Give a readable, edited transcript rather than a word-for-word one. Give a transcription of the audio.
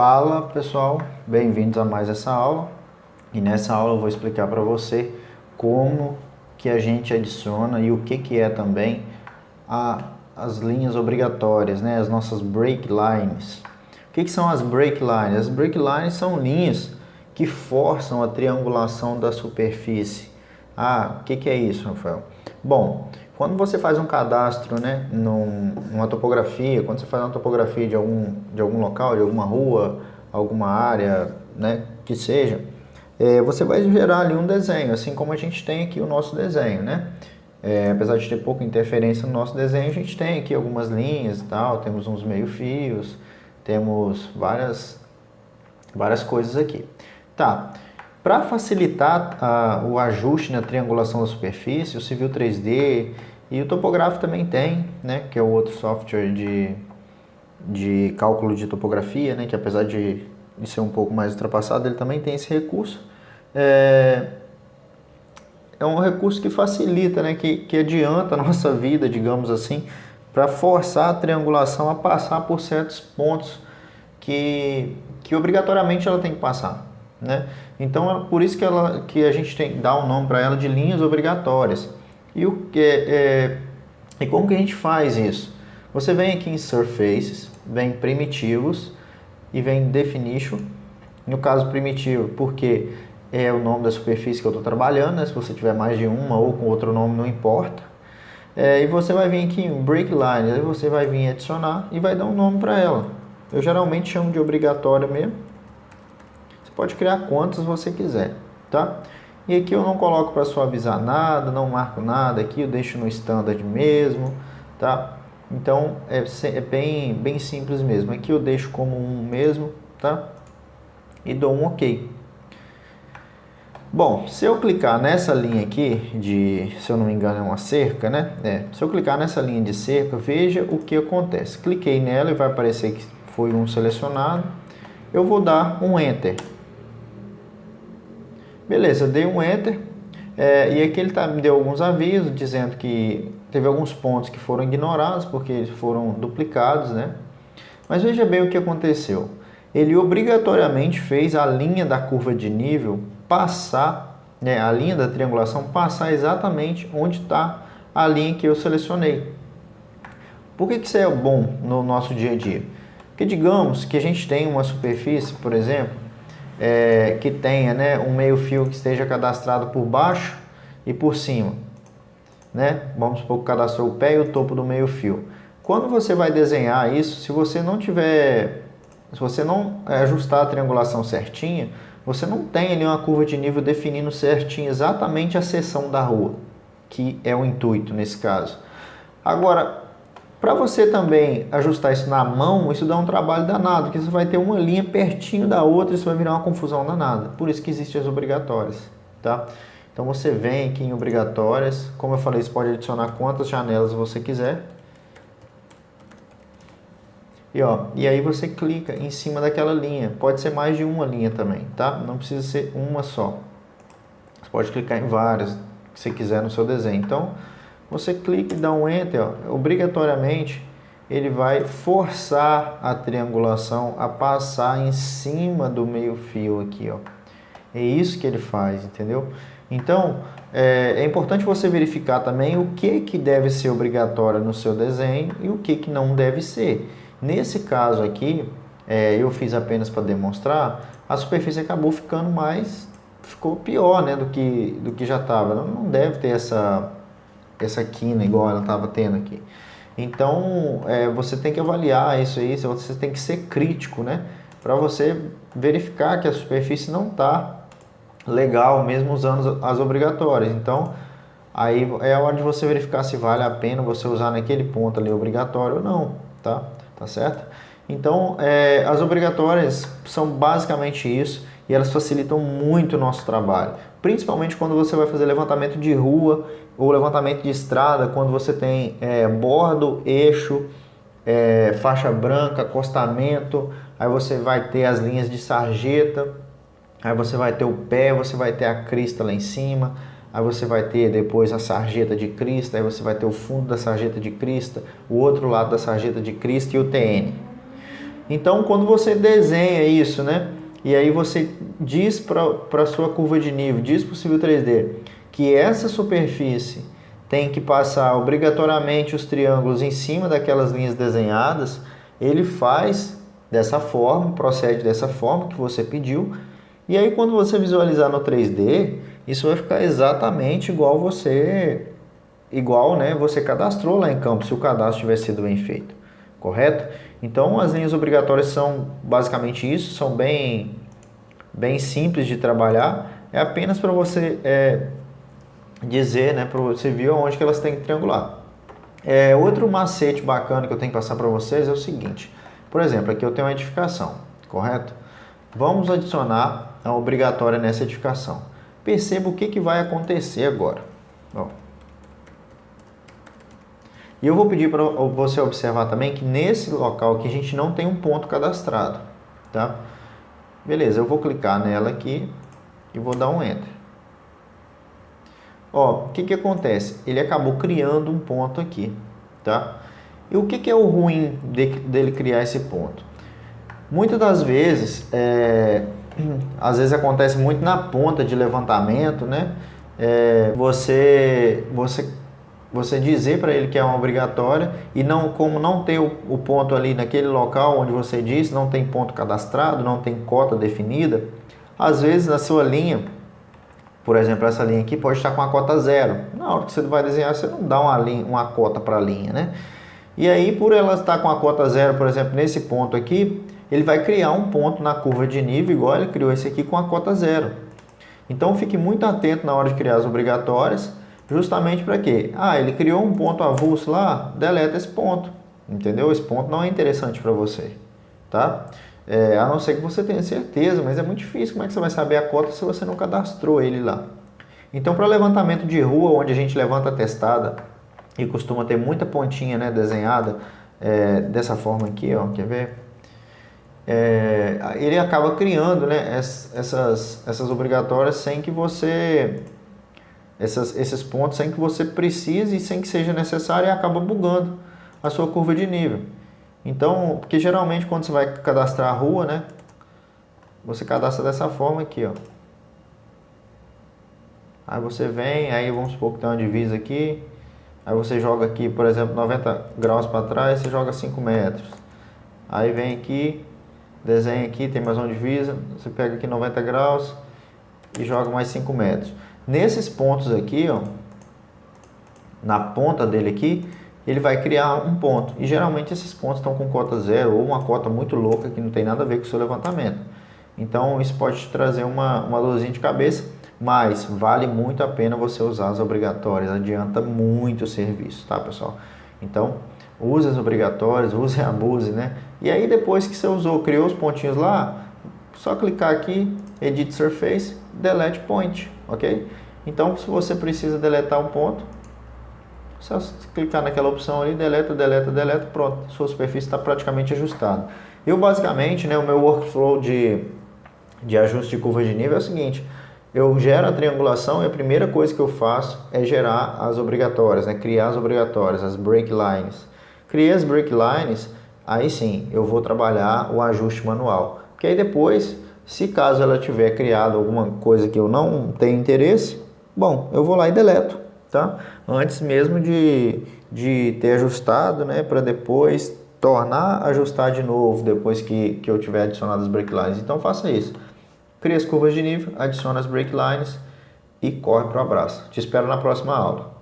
Fala pessoal, bem-vindos a mais essa aula. E nessa aula eu vou explicar para você como que a gente adiciona e o que é também as linhas obrigatórias, né? As nossas break lines. O que são as break lines? As break lines são linhas que forçam a triangulação da superfície. O que é isso, Rafael? Bom, quando você faz um cadastro, né, numa topografia, quando você faz uma topografia de algum local, de alguma rua, alguma área, né, que seja, você vai gerar ali um desenho, assim como a gente tem aqui o nosso desenho, né? Apesar de ter pouca interferência no nosso desenho, a gente tem aqui algumas linhas e tal, temos uns meio-fios, temos várias coisas aqui. Tá. Para facilitar o ajuste na triangulação da superfície, o Civil 3D e o Topográfico também tem, né, que é o outro software de cálculo de topografia, né, que apesar de ser um pouco mais ultrapassado, ele também tem esse recurso. É um recurso que facilita, né, que adianta a nossa vida, digamos assim, para forçar a triangulação a passar por certos pontos que obrigatoriamente ela tem que passar, né? Então é por isso que a gente tem que dar um nome para ela de linhas obrigatórias. E como que a gente faz isso? Você vem aqui em Surfaces, vem Primitivos e vem Definition. No caso primitivo, porque é o nome da superfície que eu estou trabalhando, né? Se você tiver mais de uma ou com outro nome, não importa. E você vai vir aqui em Break Line, aí você vai vir adicionar e vai dar um nome para ela. Eu geralmente chamo de obrigatória mesmo. Você pode criar quantas você quiser, tá? E aqui eu não coloco para suavizar nada, não marco nada aqui, eu deixo no standard mesmo, tá? Então é bem simples mesmo. Aqui eu deixo como um mesmo, tá? E dou um OK. Bom, se eu clicar nessa linha aqui, se eu não me engano é uma cerca, né? Se eu clicar nessa linha de cerca, veja o que acontece. Cliquei nela e vai aparecer que foi um selecionado. Eu vou dar um Enter. Beleza, dei um Enter. E aqui ele me deu alguns avisos, dizendo que teve alguns pontos que foram ignorados, porque eles foram duplicados, né? Mas veja bem o que aconteceu. Ele obrigatoriamente fez a linha da curva de nível passar, né, a linha da triangulação passar exatamente onde está a linha que eu selecionei. Por que isso é bom no nosso dia a dia? Porque digamos que a gente tem uma superfície, por exemplo, que tenha, né, um meio-fio que esteja cadastrado por baixo e por cima, né? Vamos supor que cadastrou o pé e o topo do meio-fio. Quando você vai desenhar isso, se você não ajustar a triangulação certinha, você não tem ali uma curva de nível definindo certinho exatamente a seção da rua, que é o intuito nesse caso. Agora, para você também ajustar isso na mão, isso dá um trabalho danado, porque você vai ter uma linha pertinho da outra e isso vai virar uma confusão danada. Por isso que existem as obrigatórias, tá? Então você vem aqui em obrigatórias, como eu falei, você pode adicionar quantas janelas você quiser. E aí você clica em cima daquela linha. Pode ser mais de uma linha também, tá? Não precisa ser uma só. Você pode clicar em várias que você quiser no seu desenho. Então, você clica e dá um Enter. Obrigatoriamente, ele vai forçar a triangulação a passar em cima do meio-fio aqui, ó. É isso que ele faz, entendeu? Então, é importante você verificar também o que deve ser obrigatório no seu desenho e o que não deve ser. Nesse caso aqui, eu fiz apenas para demonstrar, a superfície acabou ficou pior, né, do que já estava. Não deve ter essa quina igual ela estava tendo aqui. Então, você tem que avaliar isso aí, você tem que ser crítico, né, para você verificar que a superfície não está legal, mesmo usando as obrigatórias. Então, aí é a hora de você verificar se vale a pena você usar naquele ponto ali obrigatório ou não, tá? Tá certo? Então, as obrigatórias são basicamente isso e elas facilitam muito o nosso trabalho. Principalmente quando você vai fazer levantamento de rua ou levantamento de estrada, quando você tem bordo, eixo, faixa branca, acostamento, aí você vai ter as linhas de sarjeta, aí você vai ter o pé, você vai ter a crista lá em cima, aí você vai ter depois a sarjeta de crista, aí você vai ter o fundo da sarjeta de crista, o outro lado da sarjeta de crista e o TN. Então, quando você desenha isso, né? E aí você diz para a sua curva de nível, diz para o Civil 3D que essa superfície tem que passar obrigatoriamente os triângulos em cima daquelas linhas desenhadas, ele faz dessa forma, procede dessa forma que você pediu. E aí quando você visualizar no 3D, isso vai ficar exatamente igual, né, você cadastrou lá em campo, se o cadastro tiver sido bem feito, correto? Então as linhas obrigatórias são basicamente isso, são bem simples de trabalhar, é apenas para você dizer, né, para você ver onde que elas têm que triangular. Outro macete bacana que eu tenho que passar para vocês é o seguinte, por exemplo, aqui eu tenho uma edificação, correto? Vamos adicionar a obrigatória nessa edificação. Perceba o que vai acontecer agora. Ó. E eu vou pedir para você observar também que nesse local aqui a gente não tem um ponto cadastrado, tá? Beleza, eu vou clicar nela aqui e vou dar um Enter. Ó, o que acontece? Ele acabou criando um ponto aqui, tá? E o que é o ruim dele criar esse ponto? Muitas das vezes, às vezes acontece muito na ponta de levantamento, né? Você dizer para ele que é uma obrigatória e como não tem o ponto ali naquele local onde você disse, não tem ponto cadastrado, não tem cota definida, às vezes na sua linha, por exemplo, essa linha aqui pode estar com a cota 0. Na hora que você vai desenhar, você não dá uma cota para a linha, né? E aí, por ela estar com a cota 0, por exemplo, nesse ponto aqui, ele vai criar um ponto na curva de nível, igual ele criou esse aqui com a cota 0. Então, fique muito atento na hora de criar as obrigatórias, justamente para quê? Ele criou um ponto avulso lá, deleta esse ponto, entendeu? Esse ponto não é interessante para você, tá? A não ser que você tenha certeza, mas é muito difícil. Como é que você vai saber a cota se você não cadastrou ele lá? Então, para levantamento de rua, onde a gente levanta a testada e costuma ter muita pontinha, né, desenhada dessa forma aqui, ó, quer ver? Ele acaba criando, né, essas obrigatórias sem que você... esses pontos sem que você precise e sem que seja necessário, e acaba bugando a sua curva de nível. Então, porque geralmente quando você vai cadastrar a rua, né, você cadastra dessa forma aqui, ó. Aí você vem, aí vamos supor que tem uma divisa aqui, aí você joga aqui, por exemplo, 90 graus para trás, você joga 5 metros. Aí vem aqui, desenha aqui, tem mais uma divisa, você pega aqui 90 graus e joga mais 5 metros. Nesses pontos aqui, ó, na ponta dele aqui, ele vai criar um ponto. E geralmente esses pontos estão com cota 0 ou uma cota muito louca que não tem nada a ver com o seu levantamento. Então isso pode te trazer uma dorzinha de cabeça, mas vale muito a pena você usar as obrigatórias. Adianta muito o serviço, tá, pessoal? Então use as obrigatórias, use e abuse, né? E aí depois que você usou, criou os pontinhos lá, só clicar aqui, Edit Surface, Delete Point, ok? Então se você precisa deletar um ponto, só clicar naquela opção ali, deleta, pronto, sua superfície está praticamente ajustada. Eu basicamente, né, o meu workflow de ajuste de curva de nível é o seguinte: eu gero a triangulação e a primeira coisa que eu faço é gerar as obrigatórias, né, criar as obrigatórias, as break lines. Criei as break lines, aí sim eu vou trabalhar o ajuste manual. Porque aí depois, se caso ela tiver criado alguma coisa que eu não tenho interesse, bom, eu vou lá e deleto, tá? Antes mesmo de ter ajustado, né, para depois tornar a ajustar de novo depois que eu tiver adicionado as break lines. Então faça isso. Cria as curvas de nível, adiciona as break lines e corre para o abraço. Te espero na próxima aula.